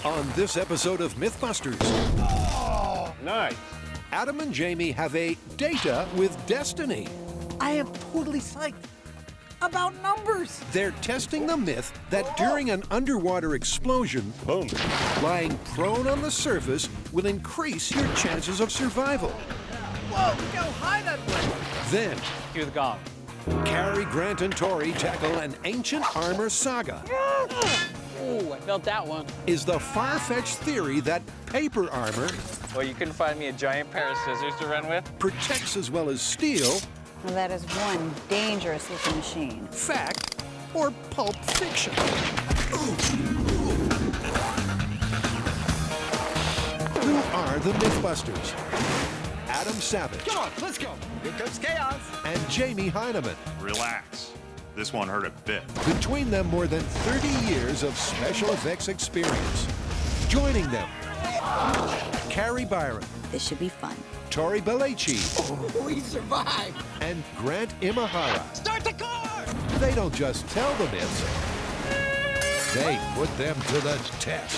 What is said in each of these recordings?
On this episode of MythBusters, Oh, nice. Adam and Jamie have a data with destiny. I am totally psyched about numbers. They're testing the myth that during an underwater explosion, Boom. lying prone on the surface will increase your chances of survival. Whoa, look how high that went. Then, Cue the gong. Carrie, Grant, and Tori tackle an ancient armor saga. Ooh, I felt that one. Is the far-fetched theory that paper armor Well, you couldn't find me a giant pair of scissors to run with? protects as well as steel, Well, that is one dangerous-looking machine. fact, or pulp fiction? Who are the MythBusters? Adam Savage Come on, let's go. Here comes chaos. and Jamie Heineman. Relax. This one hurt a bit. Between them, more than 30 years of special effects experience. Joining them, Carrie Byron, This should be fun. Tori Belleci, We survived. and Grant Imahara. Start the car. They don't just tell the myths, they put them to the test.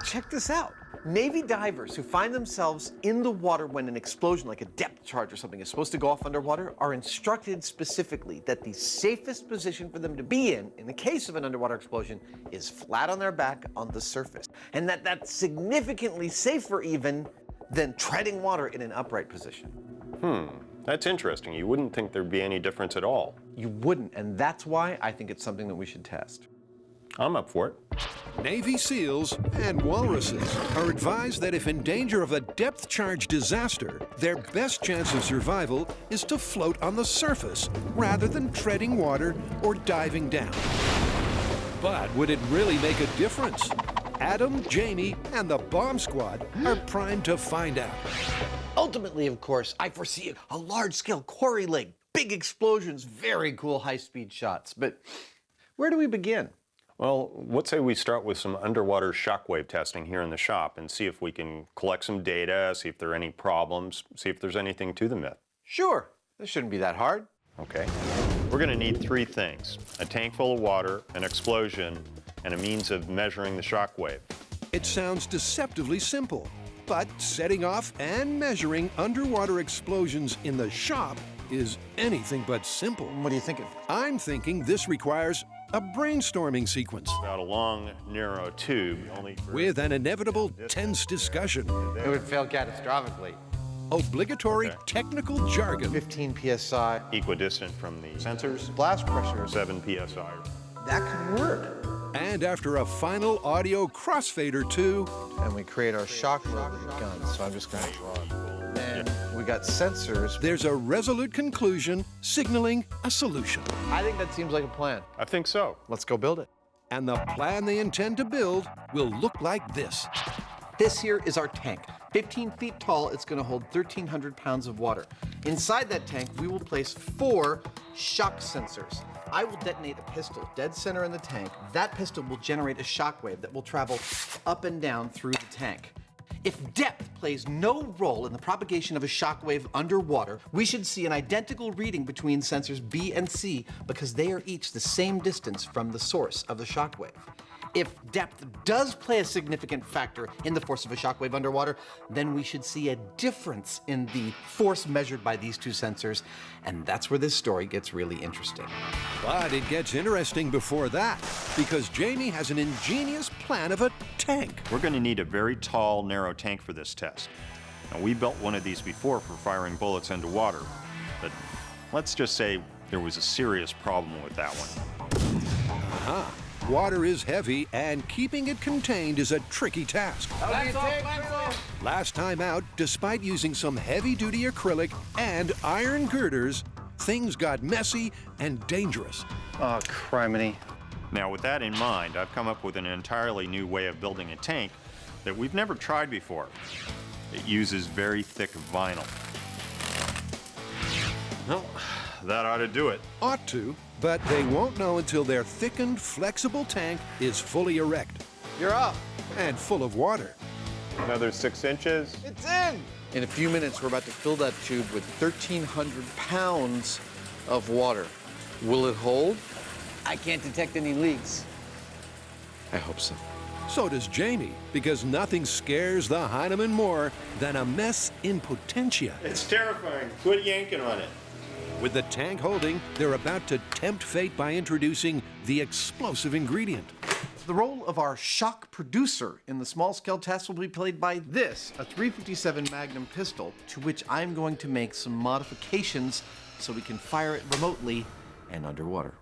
Check this out. Navy divers who find themselves in the water when an explosion, like a depth charge or something, is supposed to go off underwater, are instructed specifically that the safest position for them to be in the case of an underwater explosion, is flat on their back on the surface. And that's significantly safer even than treading water in an upright position. That's interesting. You wouldn't think there'd be any difference at all. You wouldn't, and that's why I think it's something that we should test. I'm up for it. Navy SEALs and walruses are advised that if in danger of a depth charge disaster, their best chance of survival is to float on the surface rather than treading water or diving down. But would it really make a difference? Adam, Jamie, and the bomb squad are primed to find out. Ultimately, of course, I foresee a large-scale quarry lake, big explosions, very cool high-speed shots. But where do we begin? Well, let's say we start with some underwater shockwave testing here in the shop and see if we can collect some data, see if there are any problems, see if there's anything to the myth. Sure, this shouldn't be that hard. Okay. We're going to need three things: a tank full of water, an explosion, and a means of measuring the shockwave. It sounds deceptively simple, but setting off and measuring underwater explosions in the shop is anything but simple. What are you thinking? I'm thinking this requires a brainstorming sequence About a long, narrow tube, only with an inevitable tense discussion, It would fail catastrophically. obligatory technical jargon, 15 psi. equidistant from the sensors, Blast pressure. 7 psi. That could work. and after a final audio crossfade or two, And we create our shock gun, so I'm just going to draw it. Then we got sensors. there's a resolute conclusion signaling a solution. I think that seems like a plan. I think so. Let's go build it. And the plan they intend to build will look like this. This here is our tank. 15 feet tall, it's gonna hold 1,300 pounds of water. Inside that tank, we will place 4 shock sensors. I will detonate a pistol dead center in the tank. That pistol will generate a shockwave that will travel up and down through the tank. If depth plays no role in the propagation of a shockwave underwater, we should see an identical reading between sensors B and C because they are each the same distance from the source of the shockwave. If depth does play a significant factor in the force of a shockwave underwater, then we should see a difference in the force measured by these two sensors, and that's where this story gets really interesting. But it gets interesting before that, because Jamie has an ingenious plan of a tank. We're going to need a very tall, narrow tank for this test. Now, we built one of these before for firing bullets into water, but let's just say there was a serious problem with that one. Water is heavy, and keeping it contained is a tricky task. Last time out, despite using some heavy-duty acrylic and iron girders, things got messy and dangerous. Oh, criminy. Now, with that in mind, I've come up with an entirely new way of building a tank that we've never tried before. It uses very thick vinyl. Well, that ought to do it. Ought to, but they won't know until their thickened, flexible tank is fully erect You're up. and full of water. Another 6 inches. It's in! In a few minutes, we're about to fill that tube with 1,300 pounds of water. Will it hold? I can't detect any leaks. I hope so. So does Jamie, because nothing scares the Heinemann more than a mess in potentia. It's terrifying. Quit yanking on it. With the tank holding, they're about to tempt fate by introducing the explosive ingredient. The role of our shock producer in the small-scale test will be played by this, a .357 Magnum pistol, to which I'm going to make some modifications so we can fire it remotely and underwater.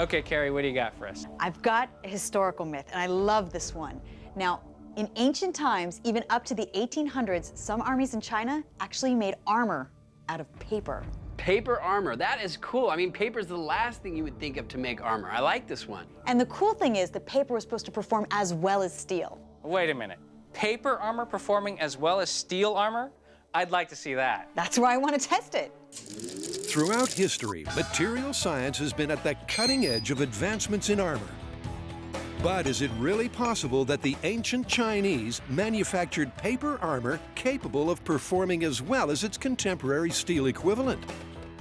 Okay, Carrie, what do you got for us? I've got a historical myth, and I love this one. Now, in ancient times, even up to the 1800s, some armies in China actually made armor out of paper. Paper armor, that is cool. I mean, paper's the last thing you would think of to make armor. I like this one. And the cool thing is that paper was supposed to perform as well as steel. Wait a minute. Paper armor performing as well as steel armor? I'd like to see that. That's why I want to test it. Throughout history, material science has been at the cutting edge of advancements in armor. But is it really possible that the ancient Chinese manufactured paper armor capable of performing as well as its contemporary steel equivalent?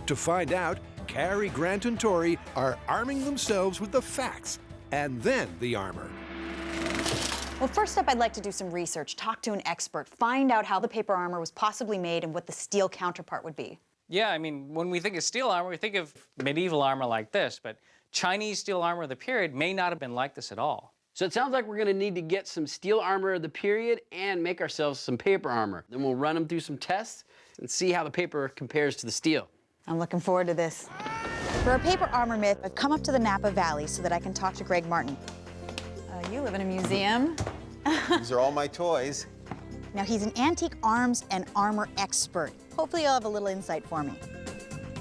To find out, Carrie, Grant, and Tori are arming themselves with the facts and then the armor. Well, first up, I'd like to do some research, talk to an expert, find out how the paper armor was possibly made and what the steel counterpart would be. Yeah, I mean, when we think of steel armor, we think of medieval armor like this, but Chinese steel armor of the period may not have been like this at all. So it sounds like we're gonna need to get some steel armor of the period and make ourselves some paper armor. Then we'll run them through some tests and see how the paper compares to the steel. I'm looking forward to this. For a paper armor myth, I've come up to the Napa Valley so that I can talk to Greg Martin. You live in a museum. These are all my toys. Now, he's an antique arms and armor expert. Hopefully you'll have a little insight for me.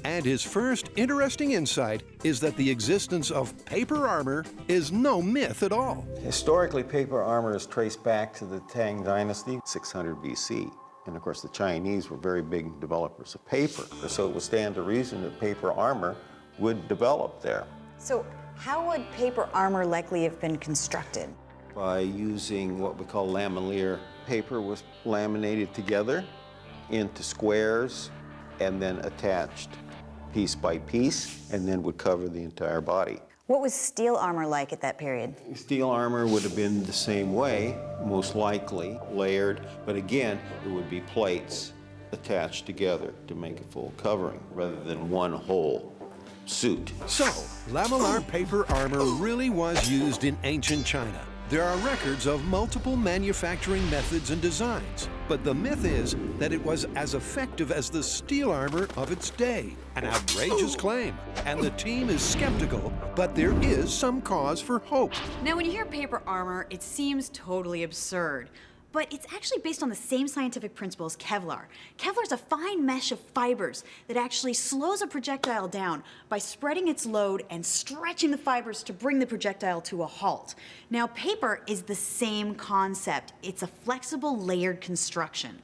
And his first interesting insight is that the existence of paper armor is no myth at all. Historically, paper armor is traced back to the Tang Dynasty, 600 BC. And of course, the Chinese were very big developers of paper. So it would stand to reason that paper armor would develop there. So how would paper armor likely have been constructed? By using what we call lamelleur. Paper was laminated together into squares and then attached piece by piece, and then would cover the entire body. What was steel armor like at that period? Steel armor would have been the same way, most likely, layered, but again, it would be plates attached together to make a full covering, rather than one whole suit. So, lamellar paper armor really was used in ancient China. There are records of multiple manufacturing methods and designs, but the myth is that it was as effective as the steel armor of its day. An outrageous claim, and the team is skeptical, but there is some cause for hope. Now, when you hear paper armor, it seems totally absurd. But it's actually based on the same scientific principle as Kevlar. Kevlar is a fine mesh of fibers that actually slows a projectile down by spreading its load and stretching the fibers to bring the projectile to a halt. Now, paper is the same concept. It's a flexible, layered construction.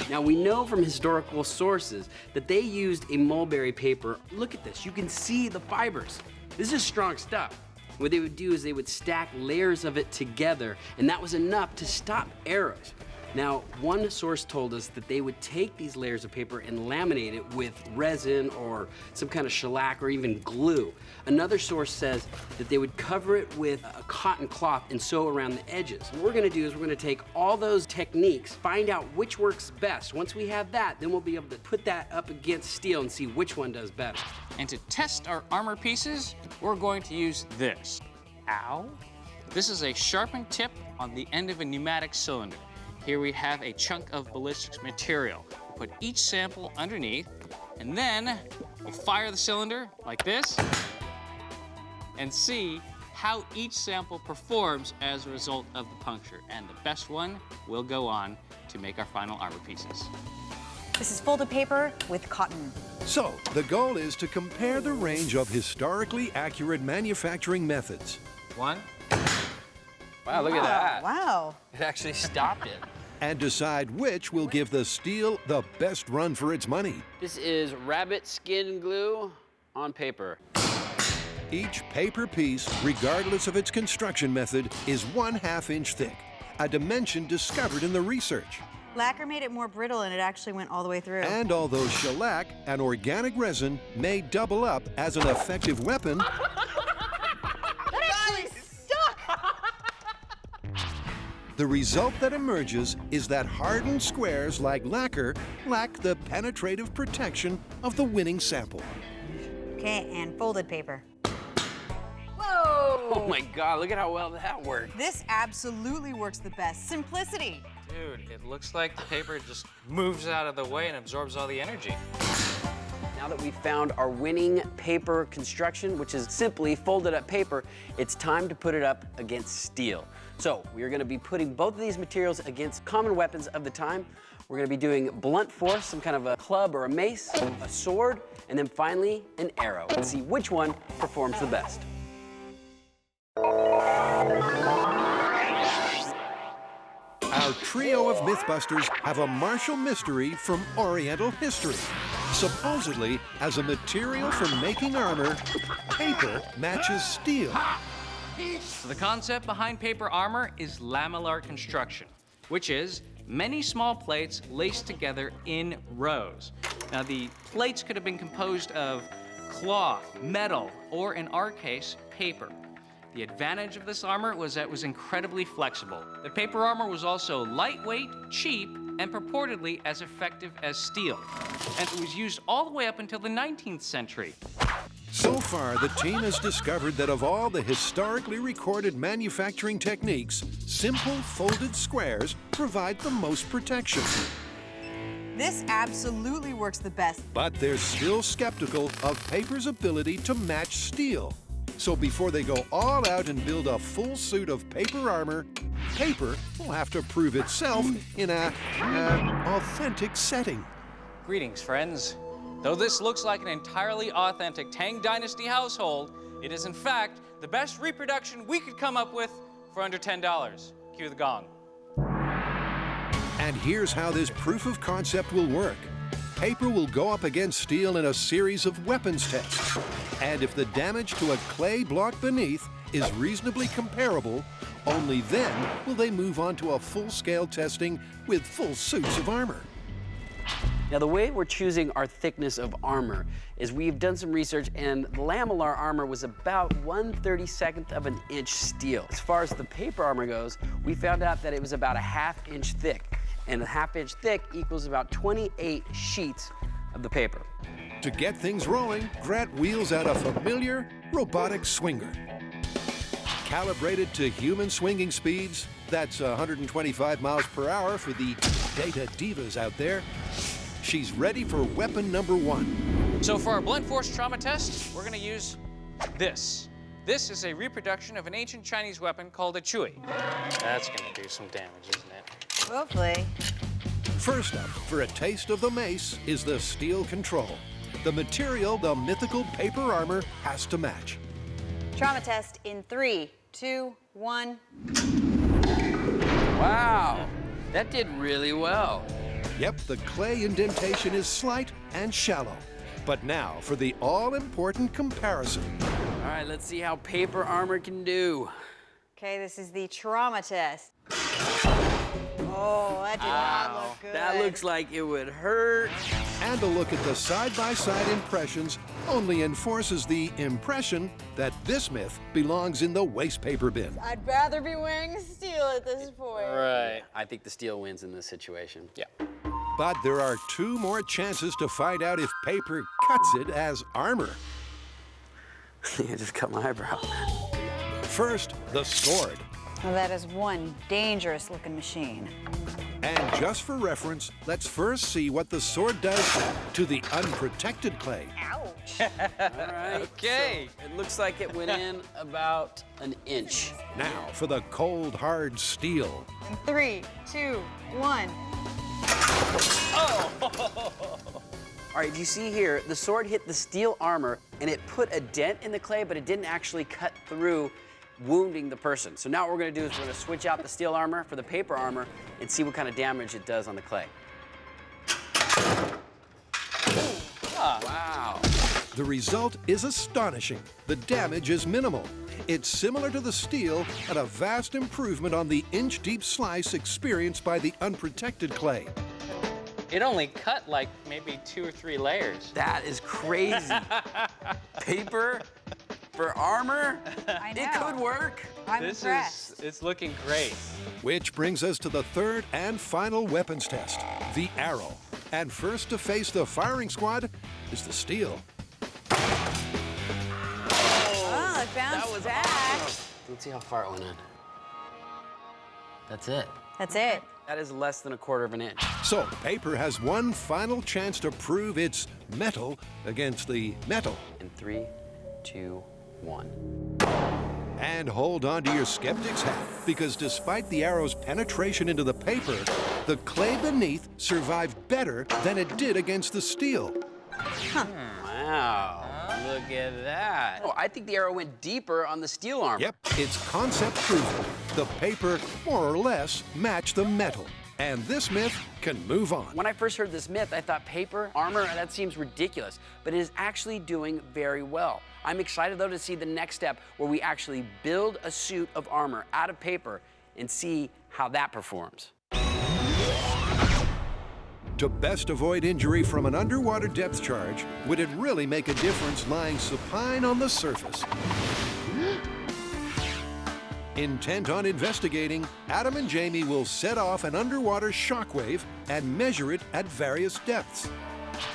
Now, we know from historical sources that they used a mulberry paper. Look at this, you can see the fibers. This is strong stuff. What they would do is they would stack layers of it together, and that was enough to stop arrows. Now, one source told us that they would take these layers of paper and laminate it with resin or some kind of shellac or even glue. Another source says that they would cover it with a cotton cloth and sew around the edges. What we're gonna do is we're gonna take all those techniques, find out which works best. Once we have that, then we'll be able to put that up against steel and see which one does better. And to test our armor pieces, we're going to use this. Ow. This is a sharpened tip on the end of a pneumatic cylinder. Here we have a chunk of ballistics material. We put each sample underneath, and then we fire the cylinder like this, and see how each sample performs as a result of the puncture. And the best one will go on to make our final armor pieces. This is folded paper with cotton. So, the goal is to compare the range of historically accurate manufacturing methods. One. Wow, look at that. Wow. It actually stopped it. and decide which will give the steel the best run for its money. This is rabbit skin glue on paper. Each paper piece, regardless of its construction method, is 1/2 inch thick, a dimension discovered in the research. Lacquer made it more brittle and it actually went all the way through. And although shellac, an organic resin, may double up as an effective weapon, That actually stuck! the result that emerges is that hardened squares like lacquer lack the penetrative protection of the winning sample. Okay, and folded paper. Oh my God, look at how well that worked. This absolutely works the best. Simplicity. Dude, it looks like the paper just moves out of the way and absorbs all the energy. Now that we've found our winning paper construction, which is simply folded up paper, it's time to put it up against steel. So we are going to be putting both of these materials against common weapons of the time. We're going to be doing blunt force, some kind of a club or a mace, a sword, and then finally an arrow. Let's see which one performs the best. Our trio of Mythbusters have a martial mystery from Oriental history. Supposedly, as a material for making armor, paper matches steel. So the concept behind paper armor is lamellar construction, which is many small plates laced together in rows. Now, the plates could have been composed of cloth, metal, or in our case, paper. The advantage of this armor was that it was incredibly flexible. The paper armor was also lightweight, cheap, and purportedly as effective as steel. And it was used all the way up until the 19th century. So far, the team has discovered that of all the historically recorded manufacturing techniques, simple folded squares provide the most protection. This absolutely works the best. But they're still skeptical of paper's ability to match steel. So before they go all out and build a full suit of paper armor, paper will have to prove itself in a authentic setting. Greetings, friends. Though this looks like an entirely authentic Tang Dynasty household, it is in fact the best reproduction we could come up with for under $10. Cue the gong. And here's how this proof of concept will work. Paper will go up against steel in a series of weapons tests. And if the damage to a clay block beneath is reasonably comparable, only then will they move on to a full-scale testing with full suits of armor. Now, the way we're choosing our thickness of armor is we've done some research, and the lamellar armor was about 1/32 of an inch steel. As far as the paper armor goes, we found out that it was about a 1/2 inch thick, and a 1/2 inch thick equals about 28 sheets of the paper. To get things rolling, Grant wheels out a familiar robotic swinger. Calibrated to human swinging speeds, that's 125 miles per hour for the data divas out there. She's ready for weapon number 1. So for our blunt force trauma test, we're gonna use this. This is a reproduction of an ancient Chinese weapon called a chui. That's gonna do some damage, isn't it? Hopefully. First up, for a taste of the mace, is the steel control. The material the mythical paper armor has to match. Trauma test in 3, 2, 1. Wow, that did really well. Yep, the clay indentation is slight and shallow. But now for the all-important comparison. All right, let's see how paper armor can do. Okay, this is the trauma test. Oh, that did not look good. That looks like it would hurt. And a look at the side-by-side impressions only enforces the impression that this myth belongs in the waste paper bin. I'd rather be wearing steel at this point. Right. I think the steel wins in this situation. Yeah. But there are 2 more chances to find out if paper cuts it as armor. I just cut my eyebrow. First, the sword. Well, that is one dangerous-looking machine. And just for reference, let's first see what the sword does to the unprotected clay. Ouch. All right. Okay. So it looks like it went in about an inch. Now for the cold, hard steel. In 3, 2, 1. All right, you see here, the sword hit the steel armor and it put a dent in the clay, but it didn't actually cut through wounding the person. So now what we're gonna do is we're gonna switch out the steel armor for the paper armor and see what kind of damage it does on the clay. Wow. The result is astonishing. The damage is minimal. It's similar to the steel and a vast improvement on the inch-deep slice experienced by the unprotected clay. It only cut like maybe 2 or 3 layers. That is crazy. Paper for armor? I know. It could work. I'm impressed. It's looking great. Which brings us to the third and final weapons test, the arrow. And first to face the firing squad is the steel. Oh, it bounced back. Awesome. Let's see how far it went in. That's it. That's it. That is less than 1/4 of an inch. So paper has one final chance to prove its metal against the metal. In 3, 2, 1. And hold on to your skeptic's hat, because despite the arrow's penetration into the paper, the clay beneath survived better than it did against the steel. Wow. Look at that. Oh, I think the arrow went deeper on the steel armor. Yep, it's concept proven. The paper, more or less, matched the metal. And this myth can move on. When I first heard this myth, I thought paper, armor, that seems ridiculous, but it is actually doing very well. I'm excited, though, to see the next step where we actually build a suit of armor out of paper and see how that performs. To best avoid injury from an underwater depth charge, would it really make a difference lying supine on the surface? Intent on investigating, Adam and Jamie will set off an underwater shockwave and measure it at various depths.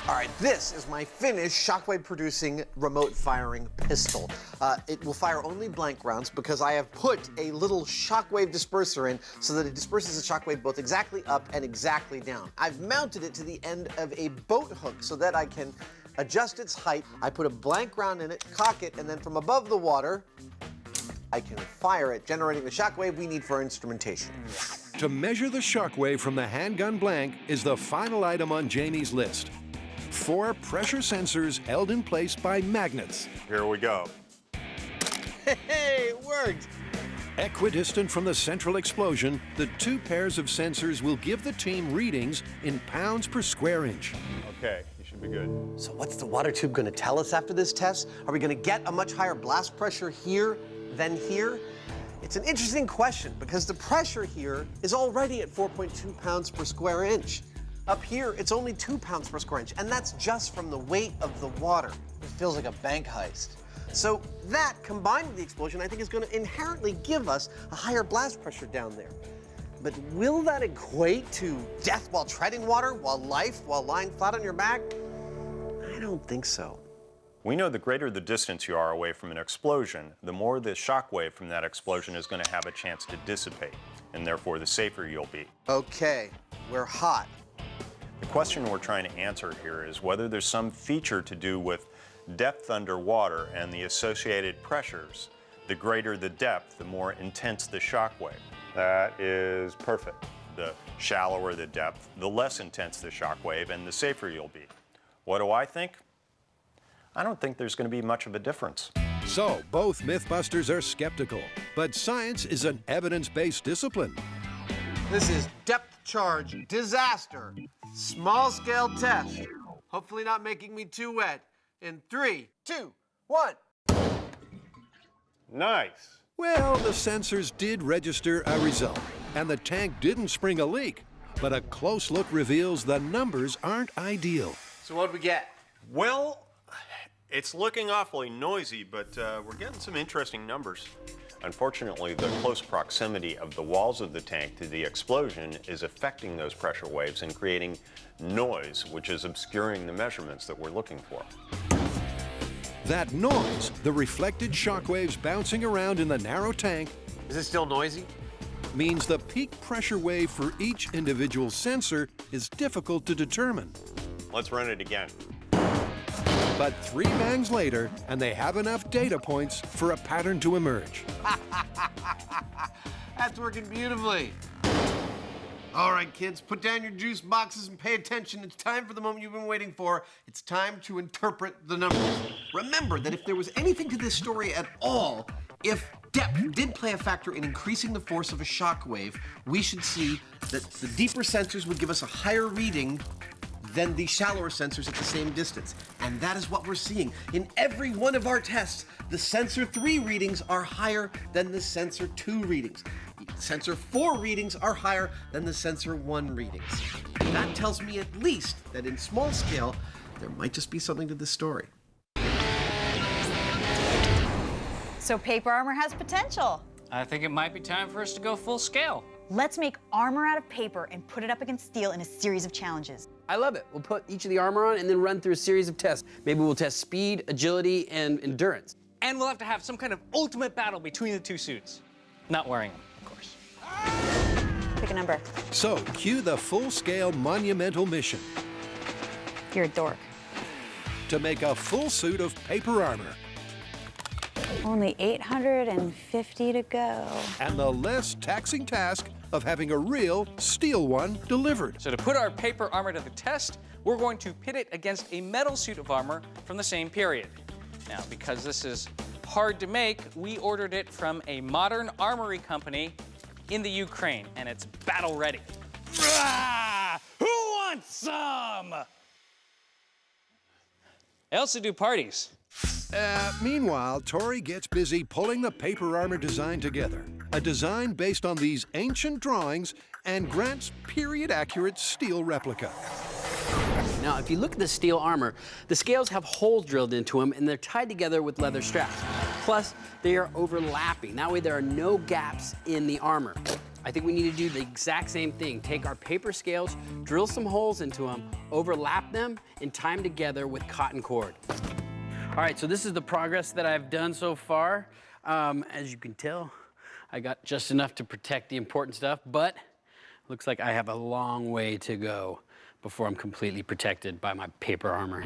All right, this is my finished shockwave-producing remote-firing pistol. It will fire only blank rounds because I have put a little shockwave disperser in so that it disperses the shockwave both exactly up and exactly down. I've mounted it to the end of a boat hook so that I can adjust its height. I put a blank round in it, cock it, and then from above the water, I can fire it, generating the shockwave we need for our instrumentation. To measure the shockwave from the handgun blank is the final item on Jamie's list. 4 pressure sensors held in place by magnets. Here we go. Hey, it worked! Equidistant from the central explosion, the 2 pairs of sensors will give the team readings in pounds per square inch. Okay, you should be good. So what's the water tube going to tell us after this test? Are we going to get a much higher blast pressure here than here? It's an interesting question because the pressure here is already at 4.2 pounds per square inch. Up here, it's only 2 pounds per square inch, and that's just from the weight of the water. It feels like a bank heist. So that, combined with the explosion, I think is going to inherently give us a higher blast pressure down there. But will that equate to death while treading water, while lying flat on your back? I don't think so. We know the greater the distance you are away from an explosion, the more the shock wave from that explosion is going to have a chance to dissipate, and therefore the safer you'll be. Okay, we're hot. The question we're trying to answer here is whether there's some feature to do with depth underwater and the associated pressures. The greater the depth, the more intense the shock wave. That is perfect. The shallower the depth, the less intense the shock wave, and the safer you'll be. What do I think? I don't think there's going to be much of a difference. So, both Mythbusters are skeptical, but science is an evidence-based discipline. This is depth charge disaster. Small scale test. Hopefully not making me too wet. In 3, 2, 1. Nice. Well, the sensors did register a result, and the tank didn't spring a leak, but a close look reveals the numbers aren't ideal. So what'd we get? Well, it's looking awfully noisy, but we're getting some interesting numbers. Unfortunately, the close proximity of the walls of the tank to the explosion is affecting those pressure waves and creating noise, which is obscuring the measurements that we're looking for. That noise, the reflected shock waves bouncing around in the narrow tank, Is it still noisy? means the peak pressure wave for each individual sensor is difficult to determine. Let's run it again. But 3 bangs later, and they have enough data points for a pattern to emerge. That's working beautifully. All right, kids, put down your juice boxes and pay attention. It's time for the moment you've been waiting for. It's time to interpret the numbers. Remember that if there was anything to this story at all, If depth did play a factor in increasing the force of a shock wave, we should see that the deeper sensors would give us a higher reading than the shallower sensors at the same distance. And that is what we're seeing. In every one of our tests, the sensor 3 readings are higher than the sensor 2 readings. Sensor 4 readings are higher than the sensor 1 readings. That tells me at least that in small scale, there might just be something to this story. So paper armor has potential. I think it might be time for us to go full scale. Let's make armor out of paper and put it up against steel in a series of challenges. I love it. We'll put each of the armor on and then run through a series of tests. Maybe we'll test speed, agility, and endurance. And we'll have to have some kind of ultimate battle between the two suits. Not wearing them, of course. Pick a number. So, cue the full-scale monumental mission You're a dork. to make a full suit of paper armor. Only 850 to go. And the less taxing task of having a real steel one delivered. So to put our paper armor to the test, we're going to pit it against a metal suit of armor from the same period. Now, because this is hard to make, we ordered it from a modern armory company in the Ukraine, and it's battle ready. Who wants some? I also do parties. Meanwhile, Tori gets busy pulling the paper armor design together. A design based on these ancient drawings and Grant's period-accurate steel replica. Now, if you look at the steel armor, the scales have holes drilled into them and they're tied together with leather straps. Plus, they are overlapping. That way there are no gaps in the armor. I think we need to do the exact same thing. Take our paper scales, drill some holes into them, overlap them, and tie them together with cotton cord. All right, so this is the progress that I've done so far. As you can tell, I got just enough to protect the important stuff, but looks like I have a long way to go before I'm completely protected by my paper armor.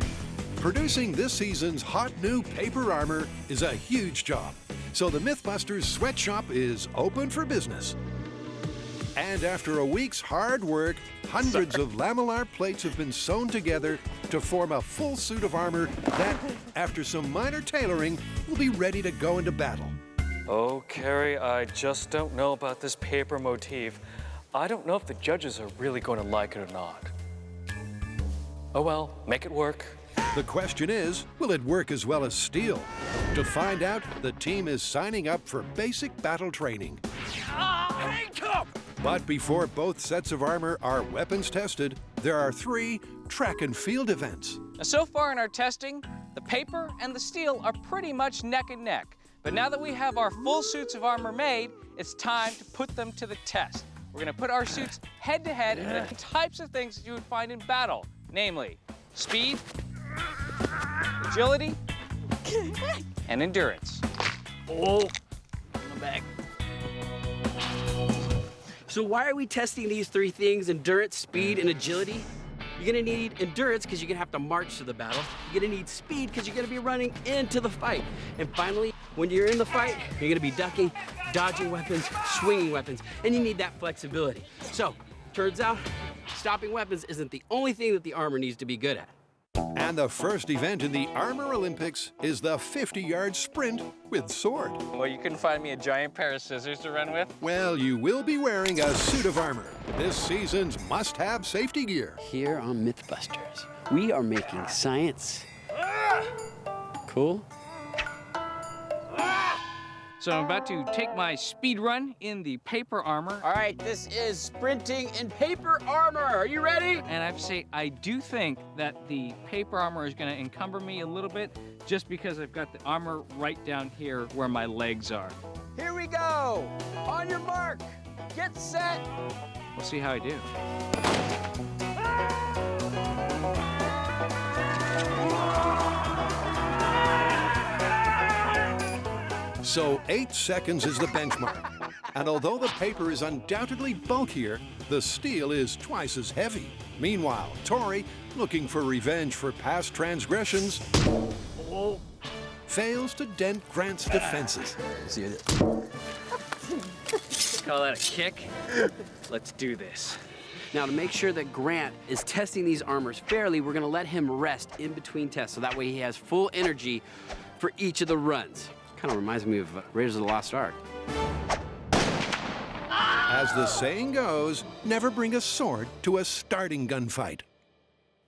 Producing this season's hot new paper armor is a huge job. So the MythBusters sweatshop is open for business. And after a week's hard work, hundreds of lamellar plates have been sewn together to form a full suit of armor that, after some minor tailoring, will be ready to go into battle. Oh, Carrie, I just don't know about this paper motif. I don't know if the judges are really going to like it or not. Oh well, make it work. The question is, will it work as well as steel? To find out, the team is signing up for basic battle training. Handcuff! But before both sets of armor are weapons tested, there are 3 track and field events. Now, so far in our testing, the paper and the steel are pretty much neck and neck. But now that we have our full suits of armor made, it's time to put them to the test. We're gonna put our suits head to head in the types of things that you would find in battle, namely speed, agility, and endurance. Oh, I'm back. So why are we testing these 3 things, endurance, speed, and agility? You're gonna need endurance because you're gonna have to march to the battle. You're gonna need speed because you're gonna be running into the fight. And finally, when you're in the fight, you're gonna be ducking, dodging weapons, swinging weapons, and you need that flexibility. So, turns out, stopping weapons isn't the only thing that the armor needs to be good at. And the first event in the Armor Olympics is the 50-yard sprint with sword. Well, you couldn't find me a giant pair of scissors to run with? Well, you will be wearing a suit of armor, this season's must-have safety gear. Here on MythBusters, we are making science cool. So I'm about to take my speed run in the paper armor. All right, this is sprinting in paper armor. Are you ready? And I have to say, I do think that the paper armor is gonna encumber me a little bit just because I've got the armor right down here where my legs are. Here we go. On your mark, get set. We'll see how I do. So 8 seconds is the benchmark. And although the paper is undoubtedly bulkier, the steel is twice as heavy. Meanwhile, Tori, looking for revenge for past transgressions, fails to dent Grant's defenses. Call that a kick? Let's do this. Now, to make sure that Grant is testing these armors fairly, we're gonna let him rest in between tests, so that way he has full energy for each of the runs. Kind of reminds me of Raiders of the Lost Ark. As the saying goes, never bring a sword to a starting gunfight.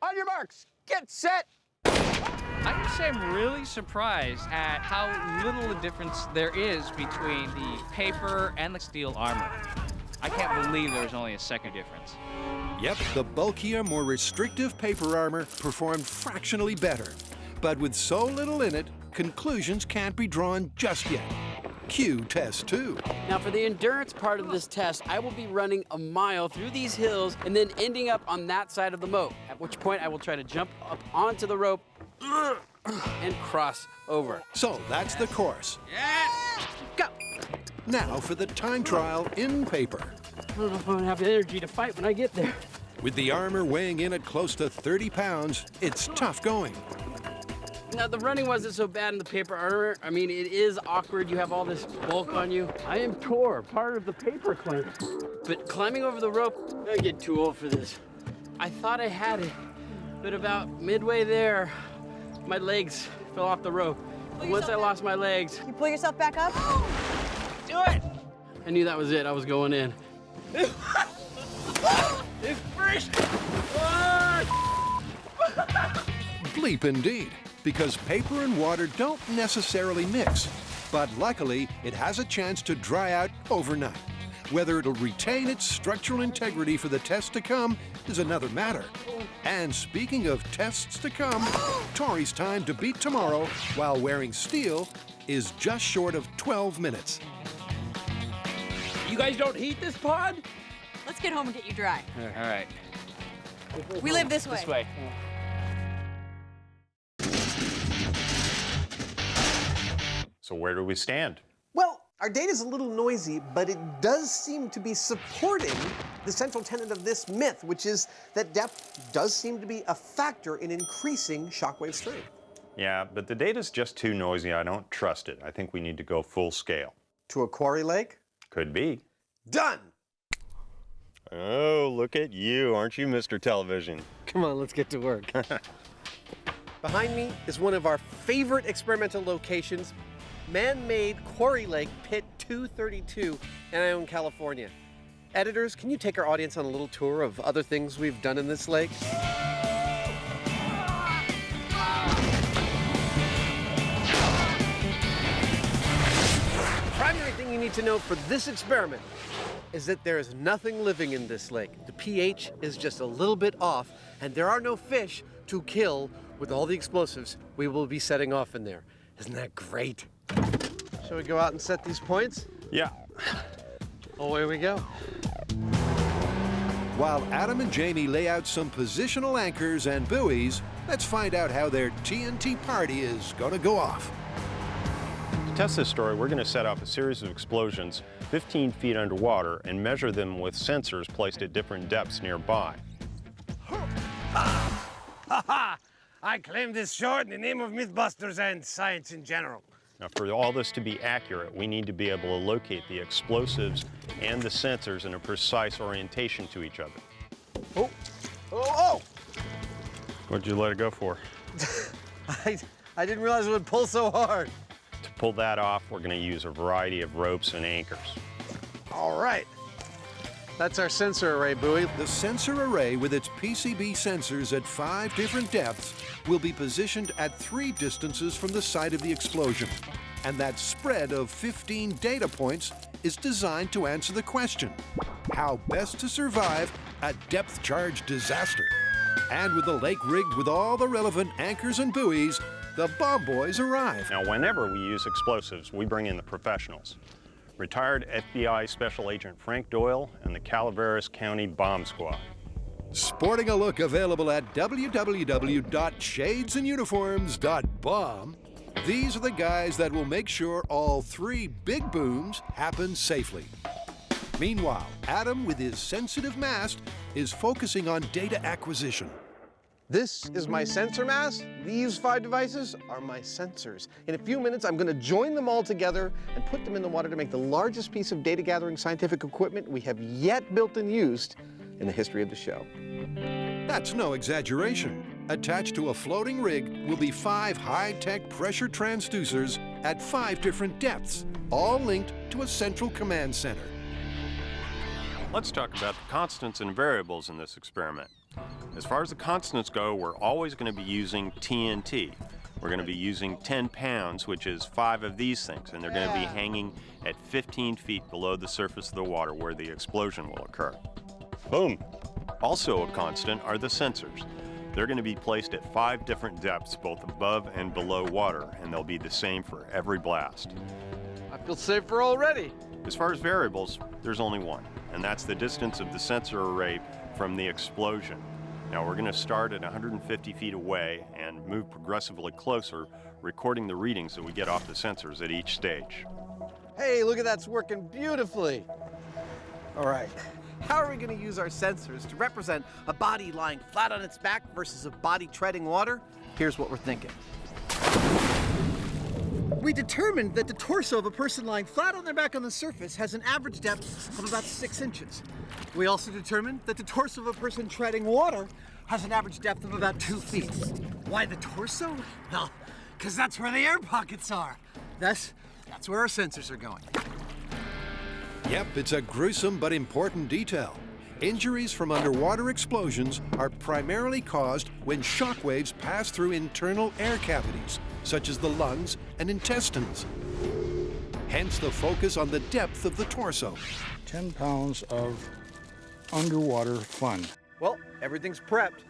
On your marks, get set! I can say I'm really surprised at how little a difference there is between the paper and the steel armor. I can't believe there's only a second difference. Yep, the bulkier, more restrictive paper armor performed fractionally better. But with so little in it, conclusions can't be drawn just yet. Cue test 2. Now for the endurance part of this test, I will be running a mile through these hills and then ending up on that side of the moat, at which point I will try to jump up onto the rope and cross over. So that's the course. Yes! Go! Now for the time trial in paper. I don't know if I'm gonna have the energy to fight when I get there. With the armor weighing in at close to 30 pounds, it's tough going. Now, the running wasn't so bad in the paper armor. I mean, it is awkward. You have all this bulk on you. I am Tor, part of the paper clan. But climbing over the rope, I get too old for this. I thought I had it, but about midway there, my legs fell off the rope. And once I lost my legs... You pull yourself back up? Do it! I knew that was it. I was going in. It's fresh! Bleep indeed, because paper and water don't necessarily mix. But luckily, it has a chance to dry out overnight. Whether it'll retain its structural integrity for the test to come is another matter. And speaking of tests to come, Tori's time to beat tomorrow while wearing steel is just short of 12 minutes. You guys don't heat this pod? Let's get home and get you dry. All right. We live this way. This way. So where do we stand? Well, our data's a little noisy, but it does seem to be supporting the central tenet of this myth, which is that depth does seem to be a factor in increasing shockwave strength. Yeah, but the data's just too noisy. I don't trust it. I think we need to go full scale. To a quarry lake? Could be. Done! Oh, look at you. Aren't you Mr. Television? Come on, let's get to work. Behind me is one of our favorite experimental locations, man-made Quarry Lake Pit 232 in Ione, California. Editors, can you take our audience on a little tour of other things we've done in this lake? Primary thing you need to know for this experiment is that there is nothing living in this lake. The pH is just a little bit off, and there are no fish to kill with all the explosives we will be setting off in there. Isn't that great? Shall we go out and set these points? Yeah. Away we go. While Adam and Jamie lay out some positional anchors and buoys, let's find out how their TNT party is gonna go off. To test this story, we're going to set up a series of explosions 15 feet underwater and measure them with sensors placed at different depths nearby. I claim this shore in the name of MythBusters and science in general. Now, for all this to be accurate, we need to be able to locate the explosives and the sensors in a precise orientation to each other. Oh! Oh! What'd you let it go for? I didn't realize it would pull so hard. To pull that off, we're going to use a variety of ropes and anchors. All right. That's our sensor array buoy. The sensor array with its PCB sensors at 5 different depths will be positioned at 3 distances from the site of the explosion. And that spread of 15 data points is designed to answer the question, how best to survive a depth charge disaster. And with the lake rigged with all the relevant anchors and buoys, the bomb boys arrive. Now, whenever we use explosives, we bring in the professionals. Retired FBI Special Agent Frank Doyle and the Calaveras County Bomb Squad. Sporting a look available at www.shadesanduniforms.bomb, these are the guys that will make sure all 3 big booms happen safely. Meanwhile, Adam, with his sensitive mast, is focusing on data acquisition. This is my sensor mast. These 5 devices are my sensors. In a few minutes, I'm going to join them all together and put them in the water to make the largest piece of data gathering scientific equipment we have yet built and used in the history of the show. That's no exaggeration. Attached to a floating rig will be 5 high-tech pressure transducers at 5 different depths, all linked to a central command center. Let's talk about the constants and variables in this experiment. As far as the constants go, we're always going to be using TNT. We're going to be using 10 pounds, which is 5 of these things, and they're going to be hanging at 15 feet below the surface of the water where the explosion will occur. Boom! Also a constant are the sensors. They're going to be placed at 5 different depths, both above and below water, and they'll be the same for every blast. I feel safer already. As far as variables, there's only one, and that's the distance of the sensor array from the explosion. Now we're going to start at 150 feet away and move progressively closer, recording the readings that we get off the sensors at each stage. Hey, look at that's working beautifully. All right, how are we going to use our sensors to represent a body lying flat on its back versus a body treading water? Here's what we're thinking. We determined that the torso of a person lying flat on their back on the surface has an average depth of about 6 inches. We also determined that the torso of a person treading water has an average depth of about 2 feet. Why the torso? Well, because that's where the air pockets are. That's where our sensors are going. Yep, it's a gruesome but important detail. Injuries from underwater explosions are primarily caused when shock waves pass through internal air cavities, such as the lungs and intestines. Hence the focus on the depth of the torso. 10 pounds of underwater fun. Well, everything's prepped.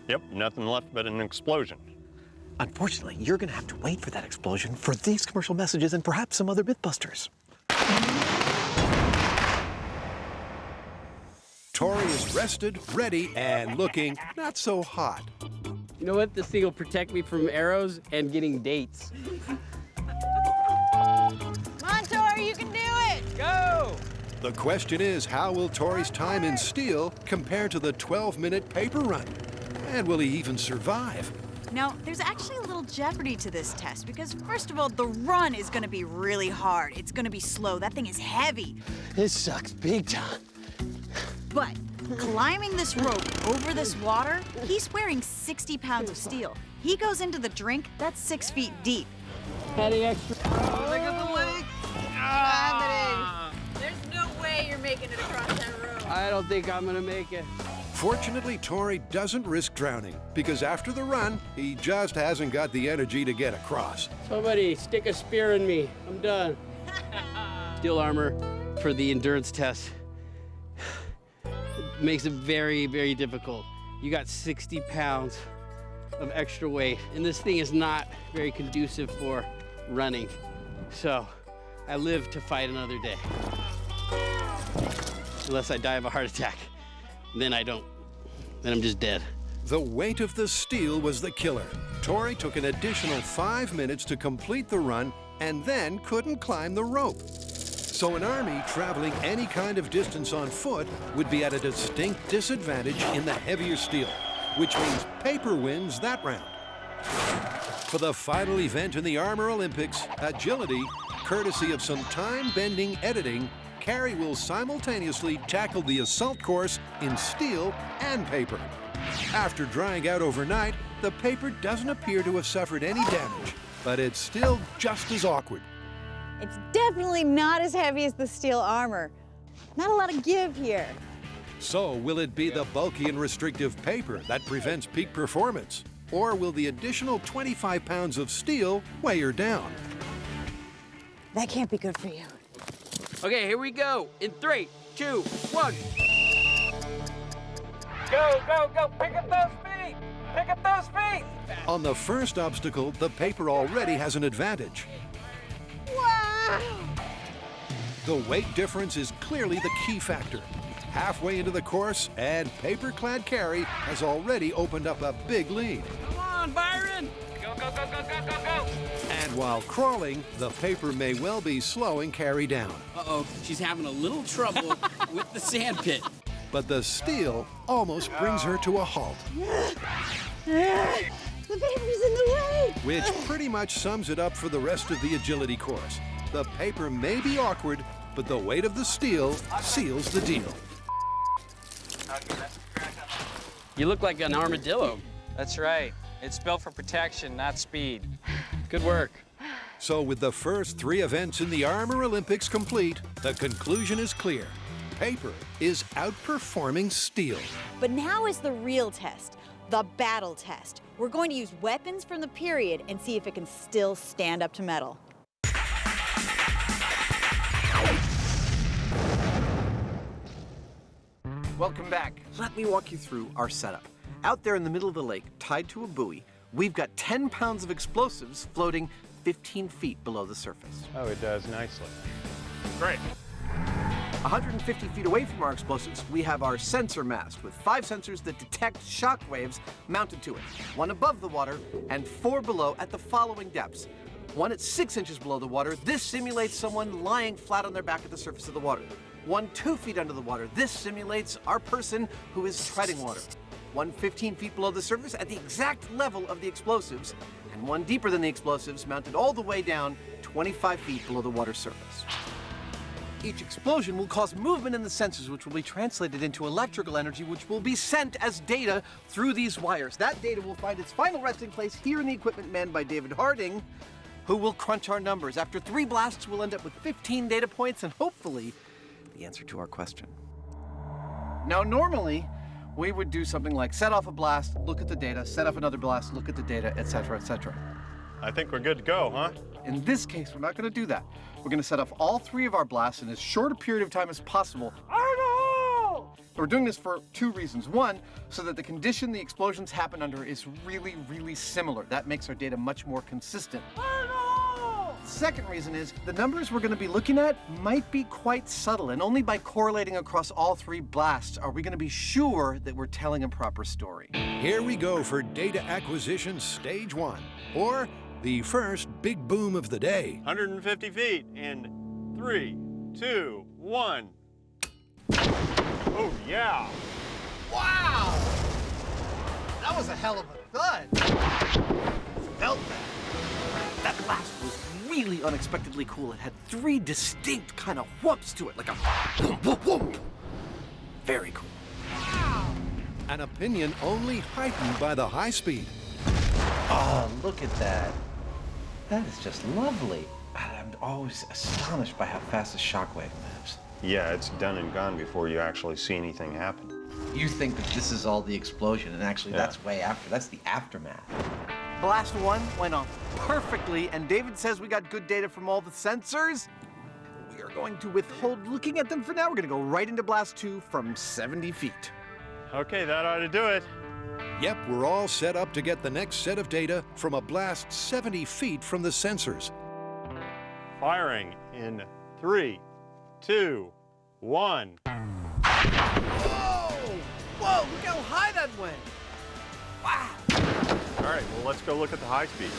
Yep, nothing left but an explosion. Unfortunately, you're going to have to wait for that explosion for these commercial messages and perhaps some other MythBusters. Tori is rested, ready, and looking not so hot. You know what? This thing will protect me from arrows and getting dates. Come on, Tori, you can do it! Go! The question is, how will Tori's time in steel compare to the 12-minute paper run? And will he even survive? Now, there's actually a little jeopardy to this test because, first of all, the run is going to be really hard. It's going to be slow. That thing is heavy. This sucks big time. But climbing this rope over this water, he's wearing 60 pounds of steel. He goes into the drink, that's 6 feet deep. Adding extra. Oh, look at the lake! There's no way you're making it across that road. I don't think I'm gonna make it. Fortunately, Tori doesn't risk drowning because after the run, he just hasn't got the energy to get across. Somebody stick a spear in me. I'm done. Steel armor for the endurance test makes it very, very difficult. You got 60 pounds of extra weight, and this thing is not very conducive for running. So I live to fight another day. Unless I die of a heart attack. Then I don't. Then I'm just dead. The weight of the steel was the killer. Tori took an additional 5 minutes to complete the run and then couldn't climb the rope. So an army traveling any kind of distance on foot would be at a distinct disadvantage in the heavier steel, which means paper wins that round. For the final event in the Armor Olympics, agility, courtesy of some time-bending editing, Quarry will simultaneously tackle the assault course in steel and paper. After drying out overnight, the paper doesn't appear to have suffered any damage, but it's still just as awkward. It's definitely not as heavy as the steel armor. Not a lot of give here. So will it be the bulky and restrictive paper that prevents peak performance? Or will the additional 25 pounds of steel weigh her down? That can't be good for you. Okay, here we go. In 3, 2, 1. Go, go, go! Pick up those feet! Pick up those feet! On the first obstacle, the paper already has an advantage. Wow! The weight difference is clearly the key factor. Halfway into the course, and paper-clad Quarry has already opened up a big lead. Come on, Byron! Go, go, go, go, go, go, go! And while crawling, the paper may well be slowing Quarry down. Uh-oh, she's having a little trouble with the sand pit. But the steel almost brings her to a halt. The paper's in the way! Which pretty much sums it up for the rest of the agility course. The paper may be awkward, but the weight of the steel seals the deal. You look like an armadillo. That's right. It's built for protection, not speed. Good work. So with the first 3 events in the Armor Olympics complete, the conclusion is clear. Paper is outperforming steel. But now is the real test, the battle test. We're going to use weapons from the period and see if it can still stand up to metal. Welcome back. Let me walk you through our setup. Out there in the middle of the lake, tied to a buoy, we've got 10 pounds of explosives floating 15 feet below the surface. Oh, it does nicely. Great. 150 feet away from our explosives, we have our sensor mast with 5 sensors that detect shock waves mounted to it. 1 above the water and 4 below at the following depths. 1 at 6 inches below the water. This simulates someone lying flat on their back at the surface of the water. 1 2 feet under the water. This simulates our person who is treading water. 1 15 feet below the surface at the exact level of the explosives, and 1 deeper than the explosives, mounted all the way down 25 feet below the water surface. Each explosion will cause movement in the sensors, which will be translated into electrical energy, which will be sent as data through these wires. That data will find its final resting place here in the equipment manned by David Harding, who will crunch our numbers. After 3 blasts, we'll end up with 15 data points and hopefully the answer to our question. Now, normally, we would do something like set off a blast, look at the data, set off another blast, look at the data, etc., etc. I think we're good to go, huh? In this case, we're not going to do that. We're going to set off all 3 of our blasts in as short a period of time as possible. We're doing this for 2 reasons. 1, so that the condition the explosions happen under is really, really similar. That makes our data much more consistent. Second reason is the numbers we're going to be looking at might be quite subtle, and only by correlating across all 3 blasts are we going to be sure that we're telling a proper story. Here we go for data acquisition stage 1, or the first big boom of the day. 150 feet in 3, 2, 1. Oh, yeah. Wow! That was a hell of a thud. Felt that. That blast was really unexpectedly cool. It had 3 distinct kind of whoops to it, like a whoop, whoop, whoop. Very cool. Wow. An opinion only heightened by the high speed. Oh, look at that. That is just lovely. I'm always astonished by how fast a shockwave moves. Yeah, it's done and gone before you actually see anything happen. You think that this is all the explosion, and actually that's way after. That's the aftermath. Blast 1 went off perfectly, and David says we got good data from all the sensors. We are going to withhold looking at them for now. We're going to go right into Blast 2 from 70 feet. Okay, that ought to do it. Yep, we're all set up to get the next set of data from a blast 70 feet from the sensors. Firing in 3, 2, 1. Whoa! Whoa, look how high that went. Wow. All right, well, let's go look at the high speed.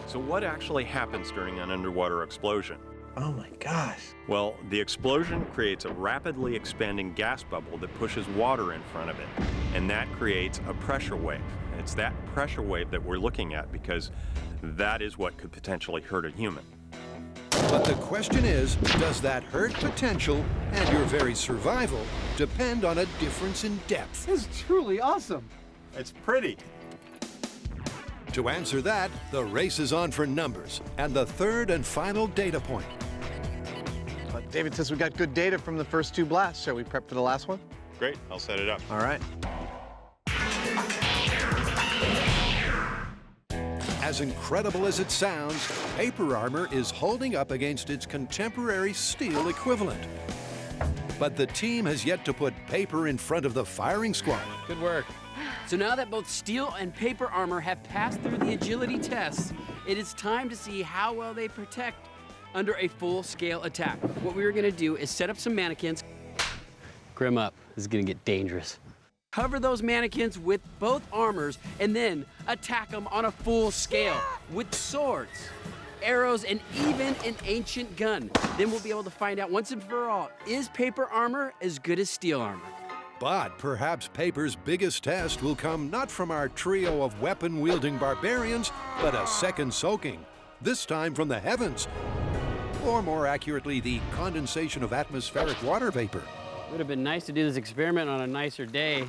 So what actually happens during an underwater explosion? Oh my gosh. Well, the explosion creates a rapidly expanding gas bubble that pushes water in front of it, and that creates a pressure wave. And it's that pressure wave that we're looking at because that is what could potentially hurt a human. But the question is, does that hurt potential and your very survival depend on a difference in depth? This is truly awesome. It's pretty. To answer that, the race is on for numbers and the third and final data point. But David says we got good data from the first 2 blasts. Shall we prep for the last one? Great, I'll set it up. All right. As incredible as it sounds, paper armor is holding up against its contemporary steel equivalent. But the team has yet to put paper in front of the firing squad. Good work. So now that both steel and paper armor have passed through the agility tests, it is time to see how well they protect under a full-scale attack. What we're gonna do is set up some mannequins. Grim up, this is gonna get dangerous. Cover those mannequins with both armors and then attack them on a full scale with swords, arrows, and even an ancient gun. Then we'll be able to find out once and for all, is paper armor as good as steel armor? But perhaps paper's biggest test will come not from our trio of weapon-wielding barbarians, but a second soaking, this time from the heavens. Or more accurately, the condensation of atmospheric water vapor. It would have been nice to do this experiment on a nicer day.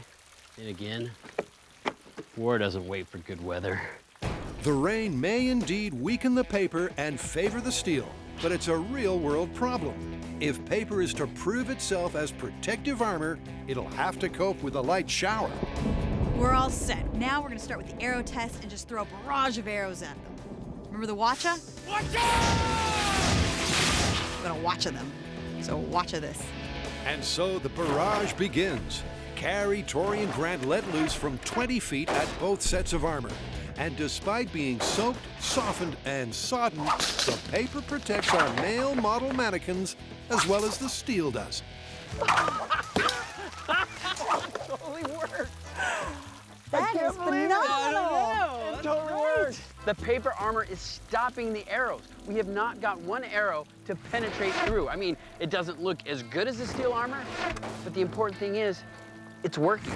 And again, war doesn't wait for good weather. The rain may indeed weaken the paper and favor the steel, but it's a real-world problem. If paper is to prove itself as protective armor, it'll have to cope with a light shower. We're all set. Now we're gonna start with the arrow test and just throw a barrage of arrows at them. Remember the watcha? Watcha! I'm gonna watcha them. So watcha this. And so the barrage begins. Carrie, Tori, and Grant let loose from 20 feet at both sets of armor. And despite being soaked, softened, and sodden, the paper protects our male model mannequins as well as the steel does. Totally worked. That is phenomenal. It totally worked. The paper armor is stopping the arrows. We have not got one arrow to penetrate through. I mean, it doesn't look as good as the steel armor, but the important thing is, it's working.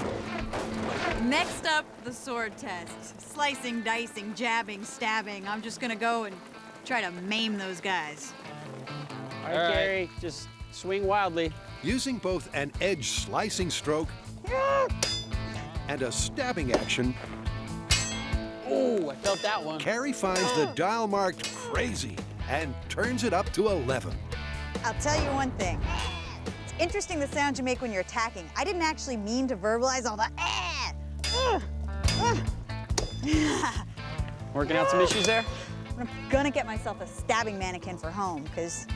Next up, the sword test. Slicing, dicing, jabbing, stabbing. I'm just gonna go and try to maim those guys. All right, Gary, just swing wildly. Using both an edge slicing stroke and a stabbing action, Oh, I felt that one. Carrie finds the dial marked crazy and turns it up to 11. I'll tell you one thing. It's interesting the sound you make when you're attacking. I didn't actually mean to verbalize all the Working out some issues there? I'm gonna get myself a stabbing mannequin for home, because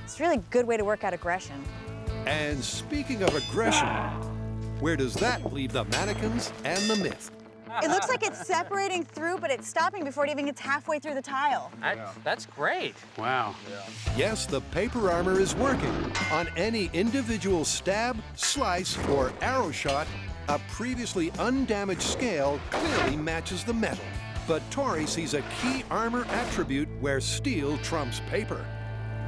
it's a really good way to work out aggression. And speaking of aggression, where does that leave the mannequins and the myth? It looks like it's separating through, but it's stopping before it even gets halfway through the tile. That's great. Wow. Yes, the paper armor is working. On any individual stab, slice, or arrow shot, a previously undamaged scale clearly matches the metal. But Tori sees a key armor attribute where steel trumps paper.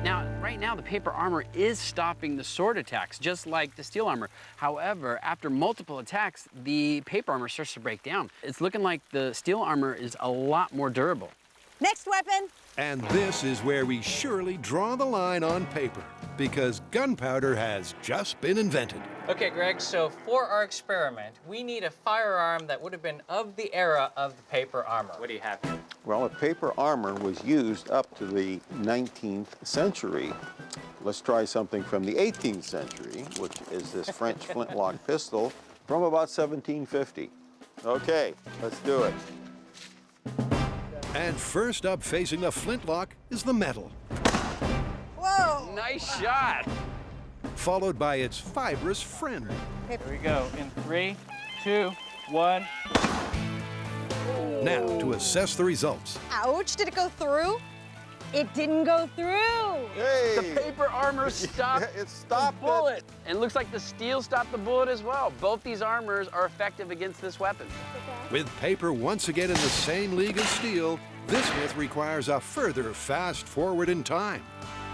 Now, right now, the paper armor is stopping the sword attacks, just like the steel armor. However, after multiple attacks, the paper armor starts to break down. It's looking like the steel armor is a lot more durable. Next weapon. And this is where we surely draw the line on paper, because gunpowder has just been invented. Okay, Greg, so for our experiment, we need a firearm that would have been of the era of the paper armor. What do you have here? Well, a paper armor was used up to the 19th century. Let's try something from the 18th century, which is this French flintlock pistol from about 1750. Okay, let's do it. And first up facing the flintlock is the metal, Whoa! Nice shot. followed by its fibrous friend. Here we go. In 3, 2, 1. Now, to assess the results. Ouch, did it go through? It didn't go through. Hey! The paper armor stopped It stopped the bullet. And it looks like the steel stopped the bullet as well. Both these armors are effective against this weapon. With paper once again in the same league as steel, this myth requires a further fast forward in time.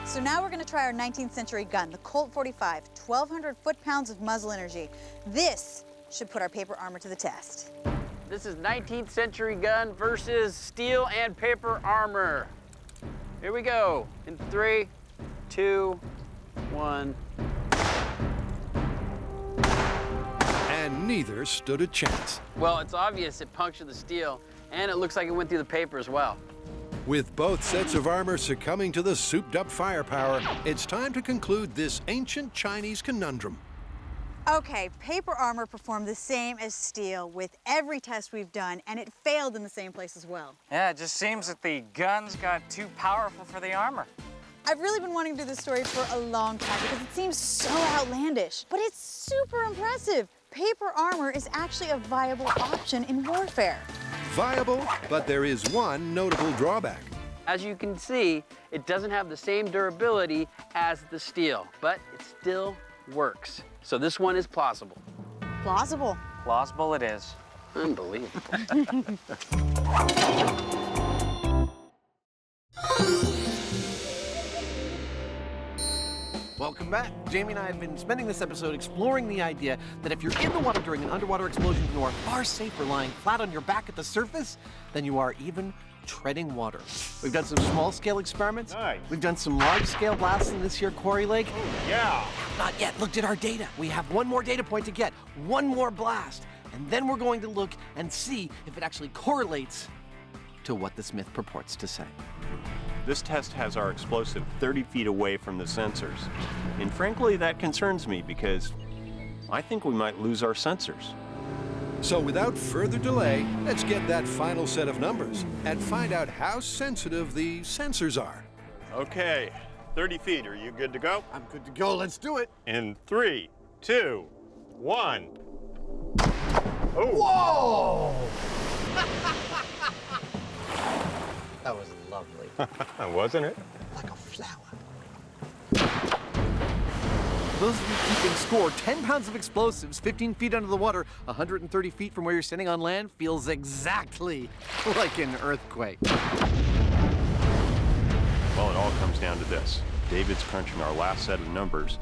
So now we're gonna try our 19th century gun, the Colt 45, 1,200 foot-pounds of muzzle energy. This should put our paper armor to the test. This is 19th century gun versus steel and paper armor. Here we go. In 3, 2, 1. And neither stood a chance. Well, it's obvious it punctured the steel, and it looks like it went through the paper as well. With both sets of armor succumbing to the souped-up firepower, it's time to conclude this ancient Chinese conundrum. Okay, paper armor performed the same as steel with every test we've done, and it failed in the same place as well. Yeah, it just seems that the guns got too powerful for the armor. I've really been wanting to do this story for a long time because it seems so outlandish, but it's super impressive. Paper armor is actually a viable option in warfare. Viable, but there is one notable drawback. As you can see, it doesn't have the same durability as the steel, but it still works. So this one is plausible. Plausible. Plausible it is. Unbelievable. Welcome back. Jamie and I have been spending this episode exploring the idea that if you're in the water during an underwater explosion, you are far safer lying flat on your back at the surface than you are even treading water. We've done some small-scale experiments. Nice. We've done some large-scale blasts in this here Quarry Lake. Yeah. Not yet looked at our data. We have one more data point to get, one more blast, and then we're going to look and see if it actually correlates to what this myth purports to say. This test has our explosive 30 feet away from the sensors. And frankly, that concerns me because I think we might lose our sensors. So without further delay, let's get that final set of numbers and find out how sensitive the sensors are. Okay, 30 feet. Are you good to go? I'm good to go. Let's do it. In 3, 2, 1. Whoa! That was lovely. Wasn't it? Like a flower. Those of you keeping score, 10 pounds of explosives, 15 feet under the water, 130 feet from where you're standing on land, feels exactly like an earthquake. Well, it all comes down to this. David's crunching our last set of numbers,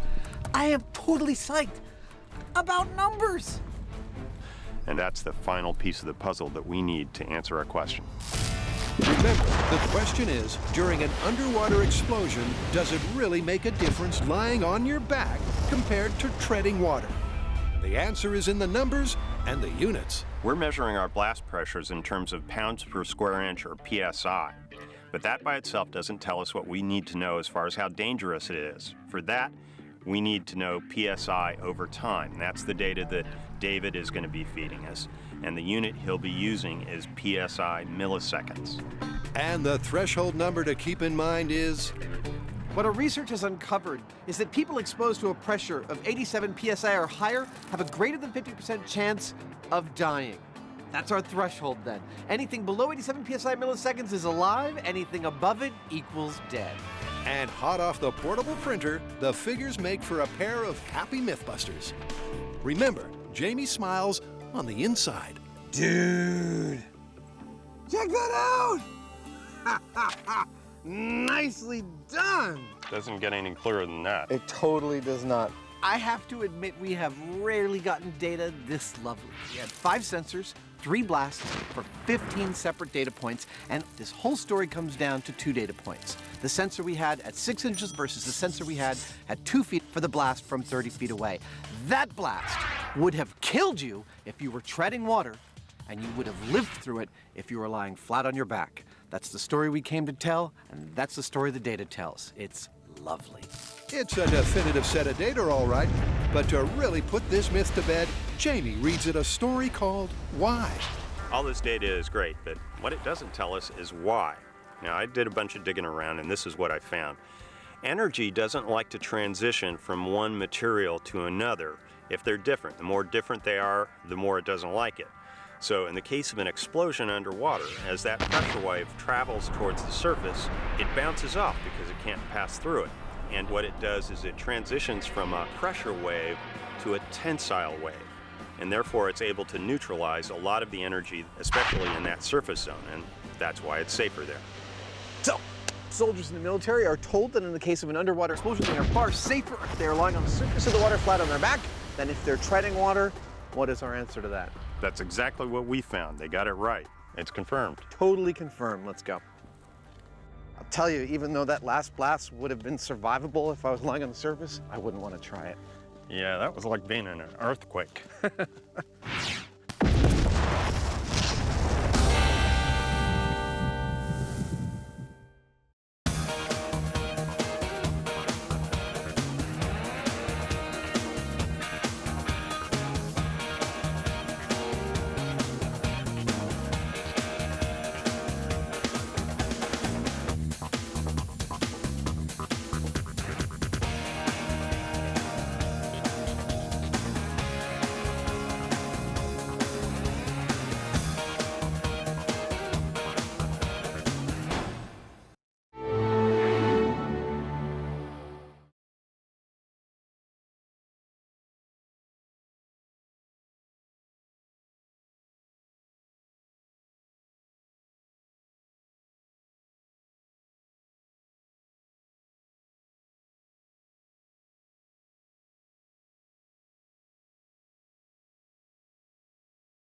I am totally psyched about numbers. and that's the final piece of the puzzle that we need to answer our question. Remember, the question is, during an underwater explosion, does it really make a difference lying on your back compared to treading water? The answer is in the numbers and the units. We're measuring our blast pressures in terms of pounds per square inch, or PSI. But that by itself doesn't tell us what we need to know as far as how dangerous it is. For that, we need to know PSI over time. That's the data that David is going to be feeding us. And the unit he'll be using is PSI milliseconds. And the threshold number to keep in mind is... What our research has uncovered is that people exposed to a pressure of 87 psi or higher have a greater than 50% chance of dying. That's our threshold then. Anything below 87 psi milliseconds is alive, anything above it equals dead. And hot off the portable printer, the figures make for a pair of happy MythBusters. Remember, Jamie smiles on the inside. Dude! Check that out! Nicely done! Doesn't get any clearer than that. It totally does not. I have to admit, we have rarely gotten data this lovely. We had 5 sensors, 3 blasts for 15 separate data points, and this whole story comes down to 2 data points. The sensor we had at 6 inches versus the sensor we had at 2 feet for the blast from 30 feet away. That blast would have killed you if you were treading water, and you would have lived through it if you were lying flat on your back. That's the story we came to tell, and that's the story the data tells. It's lovely. It's a definitive set of data, all right. But to really put this myth to bed, Jamie reads it a story called Why. All this data is great, but what it doesn't tell us is why. Now, I did a bunch of digging around, and this is what I found. Energy doesn't like to transition from one material to another if they're different. The more different they are, the more it doesn't like it. So in the case of an explosion underwater, as that pressure wave travels towards the surface, it bounces off because it can't pass through it. And what it does is it transitions from a pressure wave to a tensile wave. And therefore it's able to neutralize a lot of the energy, especially in that surface zone, and that's why it's safer there. So, soldiers in the military are told that in the case of an underwater explosion, they are far safer if they are lying on the surface of the water flat on their back than if they're treading water. What is our answer to that? That's exactly what we found. They got it right. It's confirmed. Totally confirmed. Let's go. I'll tell you, even though that last blast would have been survivable if I was lying on the surface, I wouldn't want to try it. Yeah, that was like being in an earthquake.